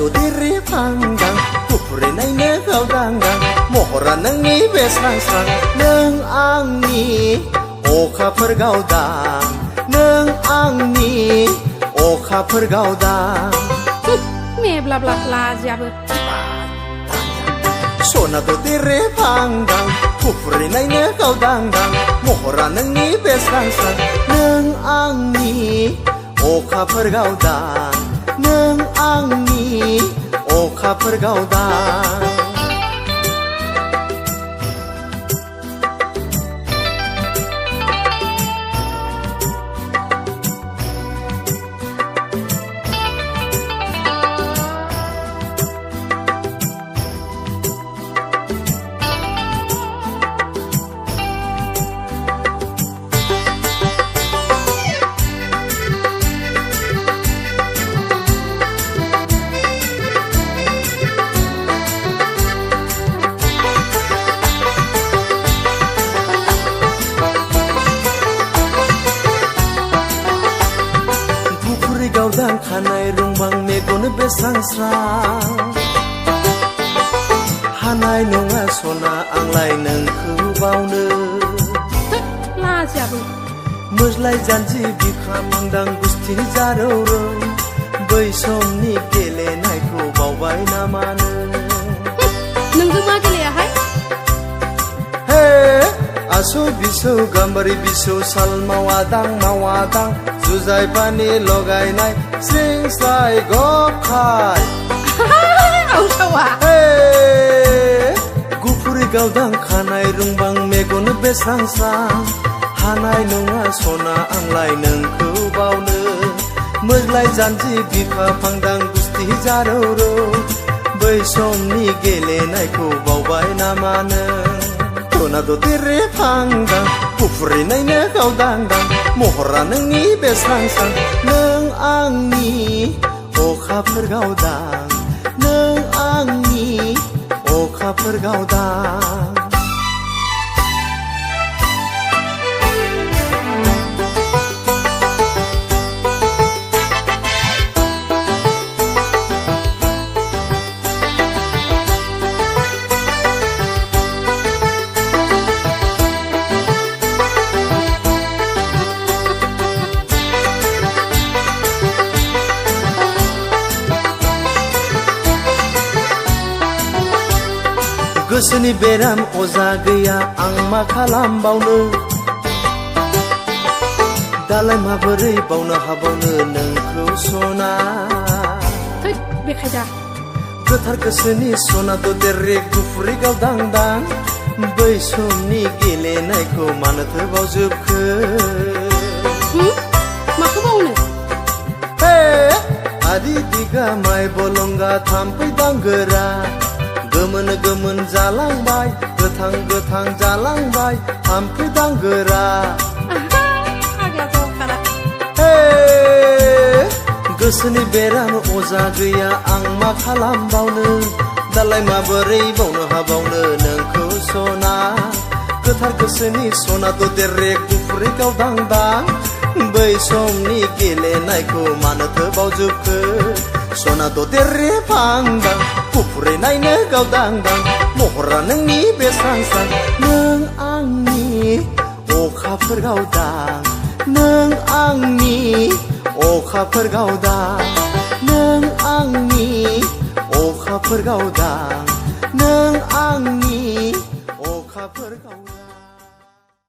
दौदिरि फांदां गुफुरै नायनो गावदांदां महरा नोंनि बे स्रां स्रां नों आंनि अखाफोर गावदां नों आंनि अखाफोर गावदां मेब्लाब्ला लाजियाबो सना दौदिरि फांदां गुफुरै नायनो गावदांदां महरा नोंनि बे स्रां स्रां नों आंनि अखाफोर गावदां नों आंनि अखाफोर गावदां गावदां खानाय रुंबां मेगन बे स्रां स्रां हानाय नङा सना आंलाय नोंखौ बावनो लाजियाबो मोज्लाय जानजि बिखा मांदां गुस्थि जारौ रौ बै समनि गेलेनायखौ बावबाय नामा नोंजों मा गेलेयाहाय हे आसौ बिसौ गाम्बारि बिसौ साल मावादां मावादां जुजाय पानी लगायनाय स्रिं स्राय गखाय गुफुरै गावदां खानाय रुंबां मेगन बे स्रां स्रां हानाय नङा सना आंलाय नोंखौ बावनो मोज्लाय जानजि बिखा फांदां गुस्थि जारौ रौ बै समनि गेलेनायखौ बावबाय नामा सना दौदिरि फांदां गुफुरै नायनो गावदांदां महरा नोंनि बे स्रां स्रां नों आंनि अखाफोर गावदां नों आंनि अखाफोर गावदां गोसोनि बेराम अजा गैया आं मा खालामबावनो दालाय माबोरै बावनो हाबावनो नोंखौ सना बेखायदा गोथार गोसोनि सना दौदिरि गुफुरै गावदांदां बै समनि गेलेनायखौ मानोथो बावजोबखो माखौ बावनो हे आदि दिगा माइ बलंगा थाम्फै दांगोरा गोमोन गोमोन जालांबाय गोथां गोथां जालांबाय थाम्फै दांगोरा हे गोसोनि बेराम अजा गैया आं मा खालामबावनो दालाय माबोरै बावनो हाबावनो नोंखौ सना गोथार गोसोनि सना दौदिरि गुफुरै गावदांदां बै समनि गेलेनायखौ मानोथो बावजोबखो सना दौदिरि फांदां गुफुरै नायनो गावदांदां महरा नोंनि बे स्रां स्रां नों आंनि अखाफोर गावदां नों आंनि अखाफोर गावदां नों आंनि अखाफोर गावदां